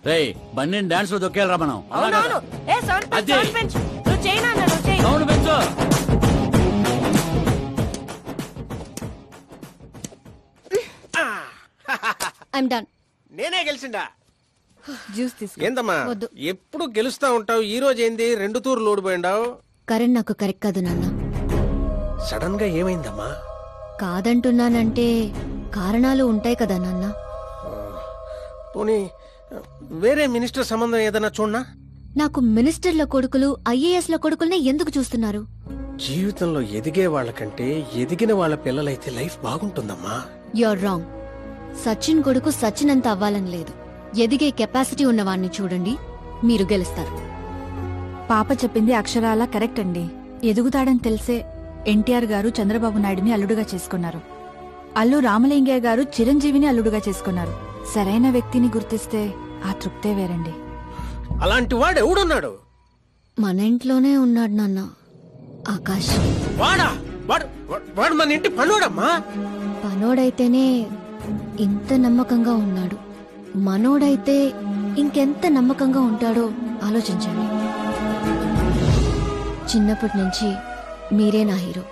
రేయ్ బన్నీ డాన్స్ లో దొక్కేయాలరా మనం. అవునవును. ఏ సౌండ్ పెంచు, సౌండ్ పెంచు. నువ్వు చేయనా, నువ్వు చేయి. సౌండ్ పెంచు. I'm done. నేనే గెలిచిండా? జ్యూస్ తీసుకో. ఏందమ్మా వద్దు. ఎప్పుడు గెలుస్తా ఉంటావు, ఈ రోజు ఏంది 2 తూర్లు ఓడిపోయిండావు? కరణ్ నాకు కరెక్ట్ కాదు నాన్న. సడన్ గా ఏమైందమ్మా? కాదంటున్నానంటే కారణాలు ఉంటాయి కదా నాన్న. పోనీ వేరే మినిస్టర్ సంబంధం ఏదైనా చూడనా? నాకు మినిస్టర్ల కొడుకులు ఐఏఎస్ల కొడుకుల్ని ఎందుకు చూస్తున్నారు? జీవితంలో ఎదిగే వాళ్ళకంటే ఎదిగిన వాళ్ళ పిల్లలైతే లైఫ్ బాగుంటుందమ్మా. You're wrong. సచిన్ కొడుకు సచిన్ అంత అవ్వాలని లేదు. ఎదిగే కెపాసిటీ ఉన్నవాణ్ణి చూడండి, మీరు గెలుస్తారు. పాప చెప్పింది అక్షరాలా కరెక్ట్ అండి. ఎదుగుతాడని తెలిసే ఎన్టీఆర్ గారు చంద్రబాబు నాయుడిని అల్లుడుగా చేసుకున్నారు. అల్లు రామలింగయ్య గారు చిరంజీవిని అల్లుడుగా చేసుకున్నారు. సరైన వ్యక్తిని గుర్తిస్తే ఆ తృప్తే వేరండి. అలాంటి వాడు ఎవడున్నాడు? మన ఇంట్లోనే ఉన్నాడు నాన్న, ఆకాష్. వాడా? వాడు మన ఇంటి పనుడమ్మా. పనోడైతేనే ఇంత నమ్మకంగా ఉన్నాడు. మనోడైతే ఇంకెంత నమ్మకంగా ఉంటాడో ఆలోచించండి. చిన్నప్పటి నుంచి మీరే నా హీరో.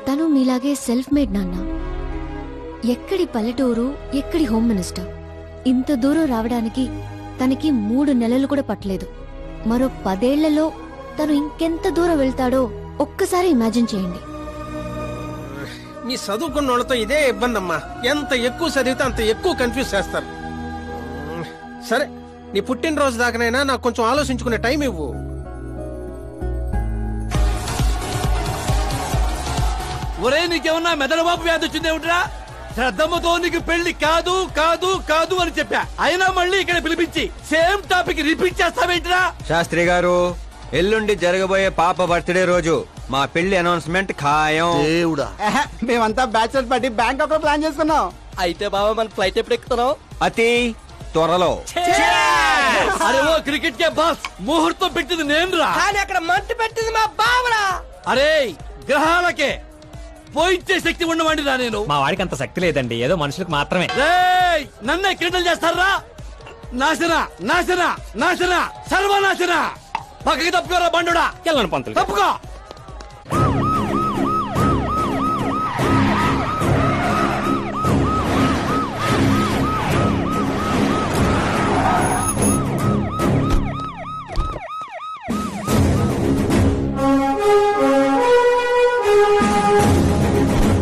తను మీలాగే సెల్ఫ్ మేడ్ నాన్న. ఎక్కడి పల్లెటూరు, ఎక్కడి హోమ్ మినిస్టర్. ఇంత దూరం రావడానికి తనకి 3 నెలలు కూడా పట్టలేదు. మరో 10 ఏళ్లలో తను ఇంకెంత దూరం వెళ్తాడో ఒక్కసారి ఇమాజిన్ చేయండి. మీ చదువుకున్న వాళ్ళతో ఇదే ఇబ్బంది అమ్మా. ఎంత ఎక్కువ చదివితే అంత ఎక్కువ కన్ఫ్యూజ్ చేస్తారు. సరే, నీ పుట్టినరోజు దాకానైనా నాకు కొంచెం ఆలోచించుకునే టైం ఇవ్వు. ఒరే నీకేమన్నా మెదడుబాబు వ్యాధి వచ్చిందేమిట్రా? శ్రద్ధమ్మతో నీకు పెళ్లి కాదు కాదు కాదు అని చెప్పా, అయినా మళ్ళీ ఇక్కడ పిలిపించి సేమ్ టాపిక్ రిపీట్ చేస్తావేంట్రా? శాస్త్రి గారు, ఎల్లుండి జరగబోయే పాప బర్త్డే రోజు మా పెళ్లి అనౌన్స్మెంట్ ఖాయం. దేవుడా, మేమంతా బ్యాచిలర్ పార్టీ బ్యాంకాక్ లో ప్లాన్ చేసుకున్నాం. అయితే బాబా మన ఫ్లైట్ ఎప్పుడు ఎక్కుతున్నావు? అతి త్వరలో. అరే ఓ క్రికెట్ కే బాస్, ముహూర్తం పెట్టింది నేనురా. కానీ అక్కడ మంట పెట్టింది మా బావరా. అరే గ్రహాలకే పోయించే శక్తి ఉన్నవాడిరా నేను. మా వాడికి అంత శక్తి లేదండి, ఏదో మనుషులకు మాత్రమే. రేయ్ నన్నే క్రీడలు చేస్తారా? నాశన నాశన నాశన సర్వనాశన. పక్కకి తప్పుకోరా బండుడా. వెళ్ళను పంతులు. తప్పుకో.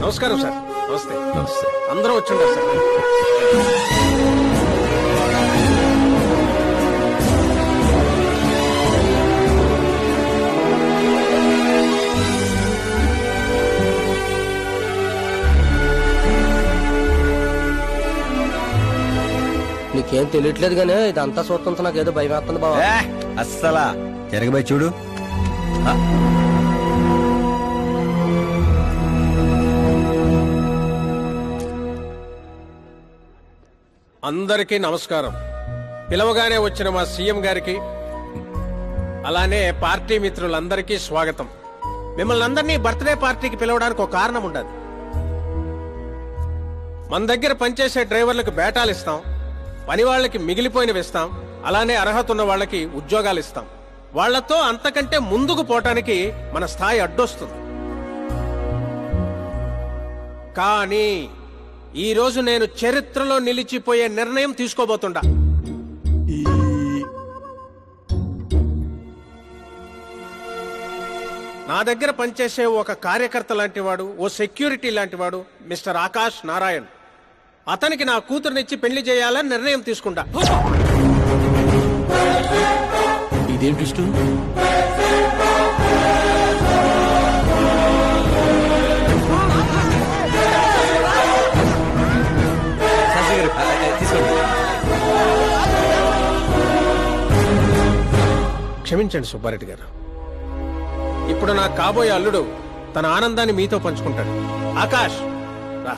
నమస్కారం సార్. నమస్తే. నమస్తే. అందరూ వచ్చిండారు సార్. నీకేం తెలియట్లేదు గానీ ఇదంతా చూస్తుంటే నాకు ఏదో భయం వేస్తుంది బావ. అస్సలా జరగబోయి చూడు. అందరికీ నమస్కారం. పిలవగానే వచ్చిన మా సీఎం గారికి, అలానే పార్టీ మిత్రులందరికీ స్వాగతం. మిమ్మల్ని అందరినీ బర్త్డే పార్టీకి పిలవడానికి ఒక కారణం ఉండదు. మన దగ్గర పనిచేసే డ్రైవర్లకు బేటాలు ఇస్తాం, పని వాళ్ళకి మిగిలిపోయినవి ఇస్తాం, అలానే అర్హత ఉన్న వాళ్ళకి ఉద్యోగాలు ఇస్తాం. వాళ్లతో అంతకంటే ముందుకు పోవటానికి మన స్థాయి అడ్డొస్తుంది. కానీ ఈ రోజు నేను చరిత్రలో నిలిచిపోయే నిర్ణయం తీసుకోబోతుండా. నా దగ్గర పనిచేసే ఒక కార్యకర్త లాంటివాడు, ఓ సెక్యూరిటీ లాంటివాడు మిస్టర్ ఆకాష్ నారాయణ్. అతనికి నా కూతురునిచ్చి పెళ్లి చేయాలని నిర్ణయం తీసుకుంటా. ఇదేంటి ఇష్టం? క్షమించండి సుబ్బారెడ్డి గారు. ఇప్పుడు నా కాబోయే అల్లుడు తన ఆనందాన్ని మీతో పంచుకుంటాడు. ఆకాష్ రా.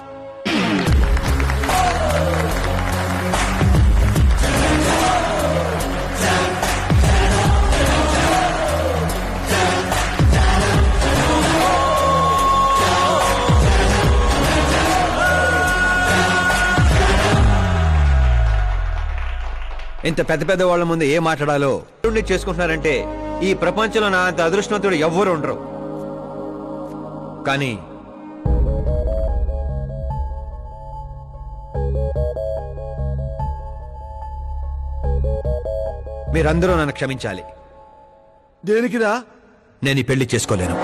ఇంత పెద్ద పెద్ద వాళ్ళ ముందు ఏం మాట్లాడాలో చేసుకుంటున్నారంటే ఈ ప్రపంచంలో నా అంత అదృష్టవంతుడు ఎవ్వరు ఉండరు. కానీ మీరందరూ నన్ను క్షమించాలి. దేనికిరా? నేను ఈ పెళ్లి చేసుకోలేను.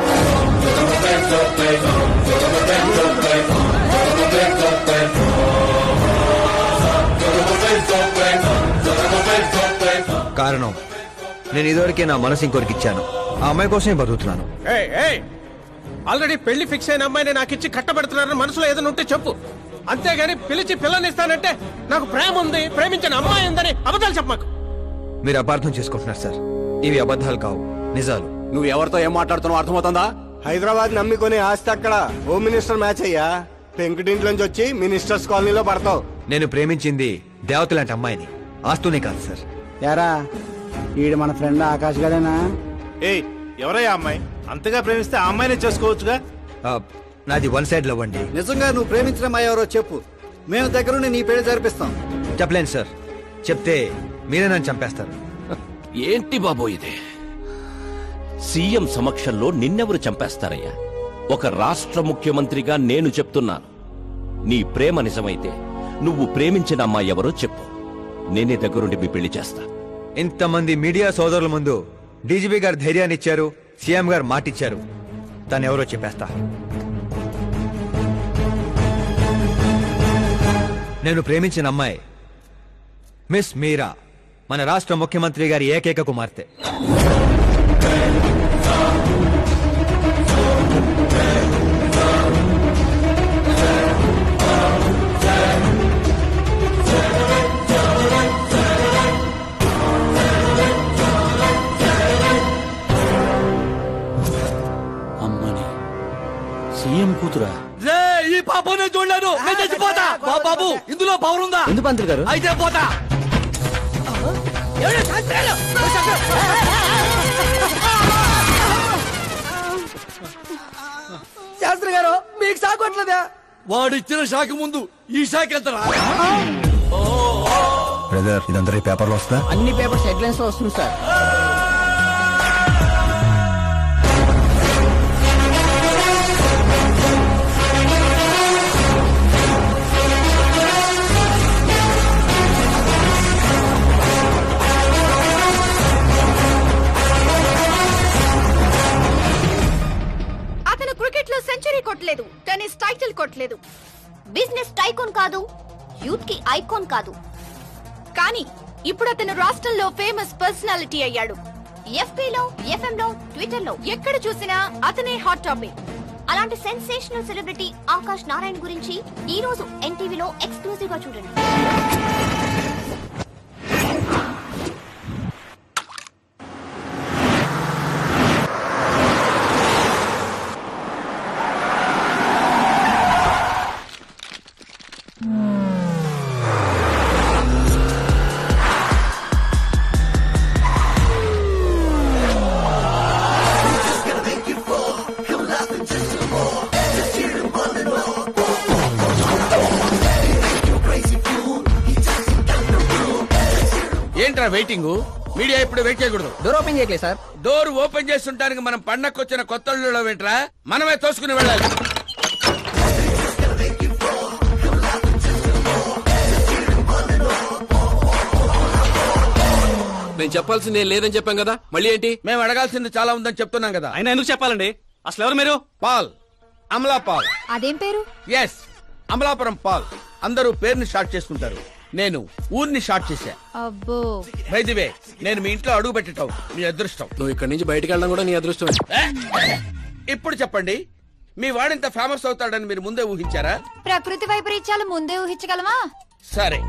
కారణం నేను ఇదివరకే నా మనసు ఇంకొరికి ఇచ్చాను. ఆ అమ్మాయి కోసమే బతుకుతున్నాను. ఆల్రెడీ పెళ్లి ఫిక్స్ అయిన అమ్మాయిని నాకు ఇచ్చి కట్టబెడుతున్నారని మనసులో ఏదైనా ఉంటే చెప్పు. అంతేగాని పిలిచి పిల్లనిస్తానంటే నాకు ప్రేమ ఉంది, ప్రేమించిన అమ్మాయి ఉందని అబద్ధాలు చెప్పమాకు. మీరు అపార్థం చేసుకుంటున్నారు సార్. ఇవి అబద్ధాలు కావు, నిజాలు. నువ్వు ఎవరితో ఏం మాట్లాడుతున్నావు అర్థమవుతుందా? హైదరాబాద్ నమ్మికొని ఆస్తి అక్కడ హోమ్ మినిస్టర్ మ్యాచ్ అయ్యా. పెంకుటింట్లోంచి వచ్చి మినిస్టర్స్ కాలనీలో పడతావు. నేను ప్రేమించింది దేవత లాంటి అమ్మాయిని, ఆస్తూనే కాదు సార్. యారా ఈడు మన ఫ్రెండ్ ఆకాష్ గారేనా? ఏయ్ ఎవరయ్యా అమ్మాయి? అంతగా ప్రేమిస్తే ఆ అమ్మాయినే చేసుకోవచ్చుగా. నాది వన్ సైడ్ లవ్ అండి. నిజంగా నువ్వు ప్రేమించిన అమ్మాయి ఎవరో చెప్పు, మేము దగ్గరుండి నీ పెళ్లి జరిపిస్తాం. చెప్పలేను సార్. చెప్తే మీరే నన్ను చంపేస్తారు. ఏంటి బాబో ఇది? సీఎం సమక్షంలో నిన్నెవరు చంపేస్తారయ్యా? ఒక రాష్ట్ర ముఖ్యమంత్రిగా నేను చెప్తున్నాను, నీ ప్రేమ నిజమైతే నువ్వు ప్రేమించిన అమ్మాయి ఎవరో చెప్పు, నేనే దగ్గరుండి మీ పెళ్లి చేస్తా. ఇంతమంది మీడియా సోదరుల ముందు డీజీపీ గారు ధైర్యాన్ని ఇచ్చారు, సీఎం గారు మాటిచ్చారు. తను ఎవరో చెప్పేస్తా. నేను ప్రేమించిన అమ్మాయి మిస్ మీరా, మన రాష్ట్ర ముఖ్యమంత్రి గారి ఏకైక కుమార్తె. అమ్మని సీఎం కూతురా? రే ఈ పాపనే చూడలేను, నేను చచ్చిపోతా. బాబు ఇందులో పవర్ ఉందా? ఎందుకు పంతులు గారు? అయితే పోతా. శాస్త్రి గారు మీకు సాగొట్లేదా? వాడిచ్చిన షాక్ ముందు ఈ షాక్ ఎంతరా? బ్రదర్ ఇదంతా పేపర్లో వస్తా. అన్ని పేపర్స్ హెడ్లైన్స్ లో వస్తుంది సార్. అతను క్రికెట్ లో సెంచరీ కొట్టలేదు, టెన్నిస్ టైటిల్ కొట్టలేదు, బిజినెస్ టైకోన్ కాదు, యూత్ కి ఐకాన్ కాదు. కానీ ఇప్పుడు అతను రాష్ట్రంలో ఫేమస్ పర్సనాలిటీ అయ్యాడు. ఎఫ్బీలో, ఎఫ్ఎం లో, ట్విట్టర్ లో ఎక్కడ చూసినా అతనే హాట్ టాపిక్. అలాంటి సెన్సేషనల్ సెలబ్రిటీ ఆకాష్ నారాయణ గురించి ఈ రోజు ఎన్టీవీలో ఎక్స్క్లూజివ్ గా చూడండి. ఏంట్రా వెయిటింగ్? మీడియా ఇప్పుడు వెయిట్ చేయకూడదు. డోర్ ఓపెన్ చేయట్లేదు సార్. డోర్ ఓపెన్ చేస్తుంటానికి మనం పండక్కొచ్చిన కొత్తలో వెంట్రా మనమే తోసుకుని వెళ్ళాలి. నేను చెప్పాల్సింది లేదని చెప్పాం కదా, మళ్ళీ ఏంటి? మేము అడగాల్సింది చాలా ఉందని చెప్తున్నాం కదా. అయినా ఎందుకు చెప్పాలండి? అసలు ఎవరు మీరు? పాల్, అమలా పాల్. అదేం పేరు? ఎస్, అమలాపురం పాల్. అందరూ పేరుని షార్ట్ చేసుకుంటారు, నేను ఊరిని షార్ట్ చేశా. అబ్బో. బై ది వే, నేను మీ ఇంట్లో అడుగు పెట్టటం మీ అదృష్టం. నువ్వు ఇక్కడి నుంచి బయటకు వెళ్ళడం కూడా నీ అదృష్టమే. ఇప్పుడు చెప్పండి, మీ వాడింత ఫేమస్ అవుతాడని మీరు ముందే ఊహించారా? ప్రకృతి వైపరీత్యాలు ముందే ఊహించగలమా? సరే,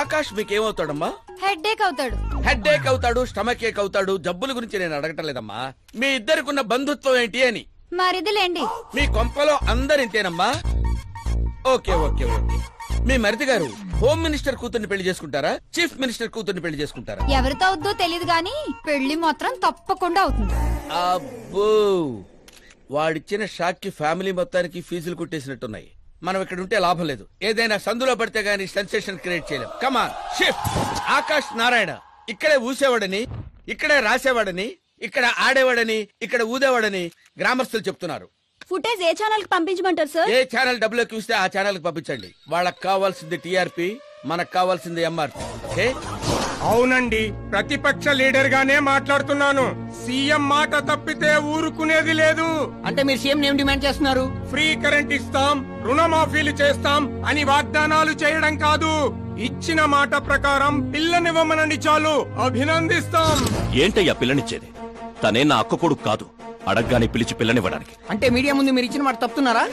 ఆకాష్ మీకేమవుతాడమ్మా? హెడ్ ఏక్ అవుతాడు. హెడ్ ఏక్ అవుతాడు, స్టమక్ ఏక్ అవుతాడు. జబ్బుల గురించి నేను అడగటం లేదమ్మా, మీ ఇద్దరికున్న బంధుత్వం ఏంటి అని. మరిదిలేండి. మీ కొంపలో అందరింతేనమ్మా? Okay okay okay. మీ మరిది గారు హోమ్ మినిస్టర్ కూతుర్ని పెళ్లి చేసుకుంటారా, చీఫ్ మినిస్టర్ కూతుర్ని పెళ్లి చేసుకుంటారా? ఎవరితో అవుద్దో తెలియదు గాని పెళ్లి మాత్రం తప్పకుండా అవుతుంది. అబ్బో, వాడిచ్చిన షాక్ కి ఫ్యామిలీ మొత్తానికి ఫీజులు కుట్టేసినట్టున్నాయి. మనం ఇక్కడ ఉంటే లాభం లేదు. ఏదైనా సందులో పడితే గానీ సెన్సేషన్ క్రియేట్ చేయలేం. Come on shift. ఆకాష్ నారాయణ ఇక్కడే ఊసేవాడని, ఇక్కడే రాసేవాడని, ఇక్కడ ఆడేవాడని, ఇక్కడ ఊదేవాడని గ్రామస్తులు చెప్తున్నారు. ఫుటేజ్ ఏ ఛానల్ కి పంపించమంటారు సార్? ఏ ఛానల్ డబ్బులోకి ఇస్తే ఆ ఛానల్ కి పంపించండి. వాళ్ళకి కావాల్సింది టీఆర్పీ, మనకు కావాల్సింది ఎంఆర్పీ. ఓకే? అవునండి, ప్రతిపక్ష లీడర్ గానే మాట్లాడుతున్నాను. సీఎం మాట తప్పితే ఊరుకునేది లేదు. అంటే మీరు సీఎం ఏం డిమాండ్ చేస్తున్నారు? ఫ్రీ కరెంట్ ఇస్తాం, రుణమాఫీలు చేస్తాం అని వాగ్దానాలు చేయడం కాదు, ఇచ్చిన మాట ప్రకారం పిల్లనివ్వమనండి చాలు, అభినందిస్తాం. ఏంటయ్యా పిల్లనిచ్చేది? తనే నా అక్క కొడుకు కాదు, అడగ్గానే పిలిచి పిల్లనివ్వడానికి. అంటే మీడియా ముందు మీరు ఇచ్చిన మాట తప్పుతున్నారా?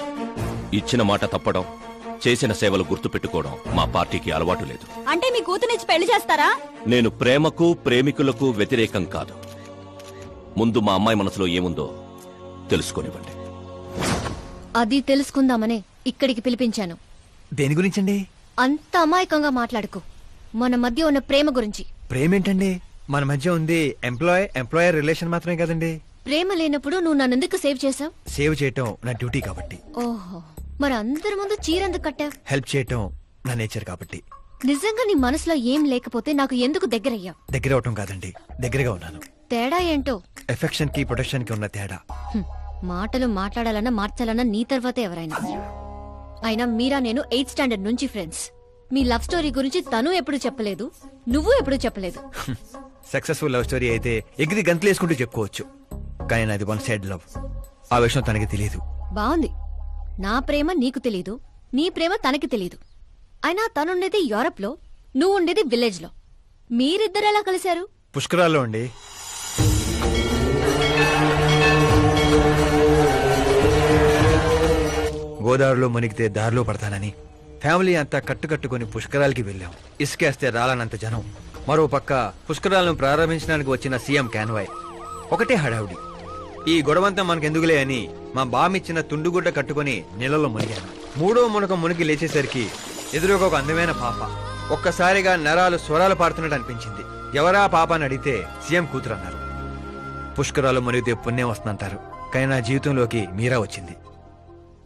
ఇచ్చిన మాట తప్పడం, చేసిన సేవలు గుర్తు పెట్టుకోవడం మా పార్టీకి అలవాటు లేదు. అంటే మీ కూతునిచ్చి పెళ్లి చేస్తారా? నేను ప్రేమకు ప్రేమికులకు వ్యతిరేకం కాదు. ముందు మా అమ్మాయి మనసులో ఏముందో తెలుసుకోనివ్వండి. అది తెలుసుకుందామనే ఇక్కడికి పిలిపించాను. దేని గురించండి? అంత అమాయకంగా మాట్లాడుకో. మన మధ్య ఉన్న ప్రేమ గురించి. ప్రేమేంటండి? మన మధ్య ఉంది ఎంప్లాయర్ రిలేషన్ మాత్రమే కదండి. ప్రేమ లేనప్పుడు నువ్వు నన్నెందుకు సేవ్ చేసావు? సేవ్ చేయటం నా డ్యూటీ కాబట్టి. ఓహో, మరి అందరి ముందు చీరెందుకు కట్టావు? హెల్ప్ చేయటం నా నేచర్ కాబట్టి. నిజంగా నీ మనసులో ఏం లేకపోతే నాకు ఎందుకు దగ్గరయ్యావు? దగ్గర అవటం కాదండి, దగ్గరగా ఉన్నాను. తేడా ఏంటో? ఎఫెక్షన్ కి ప్రొటెక్షన్ కి ఉన్న తేడా. మాటలు మాట్లాడాలన్నా మార్చాలన్నా నీ తర్వాతే ఎవరైనా. అయినా మీరా నేను 8th స్టాండర్డ్ నుంచి ఫ్రెండ్స్. మీ లవ్ స్టోరీ గురించి తను ఎప్పుడు చెప్పలేదు, నువ్వు ఎప్పుడు చెప్పలేదు. సక్సెస్ఫుల్ లవ్ స్టోరీ అయితే ఎగిరి గంతులు వేసుకుంటూ చెప్పుకోవచ్చు, కానీ నాది వన్ సైడ్ లవ్. ఆ విషయం తనకి తెలియదు. బాగుంది. నా ప్రేమ నీకు తెలీదు, నీ ప్రేమ తనకి తెలీదు. అయినా తనుండేది యూరప్ లో, నువ్వు ఉండేది విలేజ్ లో. మీరిద్దరు ఎలా కలిశారు? పుష్కరాల్లో అండి. గోదావరిలో మునిగితే దారిలో పడతానని ఫ్యామిలీ అంతా కట్టుకట్టుకుని పుష్కరాలకి వెళ్ళాం. ఇసుకేస్తే రాలనంత జనం. మరో పక్క పుష్కరాలను ప్రారంభించడానికి వచ్చిన సీఎం కాన్వాయ్. ఒకటే హడావుడి. ఈ గొడవంతా మనకెందుకులే అని మా బామిచ్చిన తుండుగుడ్డ కట్టుకుని నీళ్ళలో మునిగాను. మూడో మునక మునిగి లేచేసరికి ఎదురుగా ఒక అందమైన పాప. ఒక్కసారిగా నరాలు స్వరాలు పాడుతున్నట్టు అనిపించింది. ఎవరా పాప అని అడిగితే సీఎం కూతురు అన్నారు. పుష్కరాలు మునిగితే పుణ్యం వస్తుందంటారు, కానీ నా జీవితంలోకి మీరా వచ్చింది.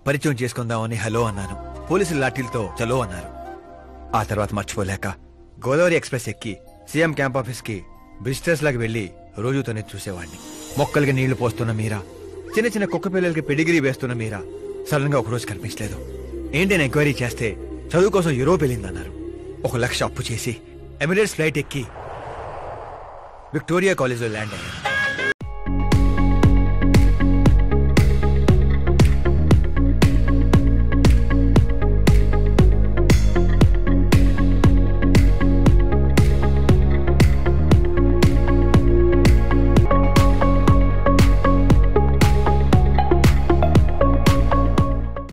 పరిచయం చేసుకుందామని హలో అన్నాను. పోలీసులు లాఠీలతో చలో అన్నారు. ఆ తర్వాత మర్చిపోలేక గోదావరి ఎక్స్ప్రెస్ ఎక్కి సీఎం క్యాంప్ ఆఫీస్ కి విజిటర్స్ లాగా వెళ్లి రోజు తనే చూసేవాడిని. మొక్కలకి నీళ్లు పోస్తున్న మీరా, చిన్న చిన్న కుక్క పిల్లలకి పెడిగిరీ వేస్తున్న మీరా సడన్ గా ఒకరోజు కనిపించలేదు. ఏంటని ఎంక్వైరీ చేస్తే చదువు కోసం యూరోప్ వెళ్ళిందన్నారు. 1 లక్ష అప్పు చేసి ఎమిరేట్స్ ఫ్లైట్ ఎక్కి విక్టోరియా కాలేజ్ లో ల్యాండ్ అయ్యాను.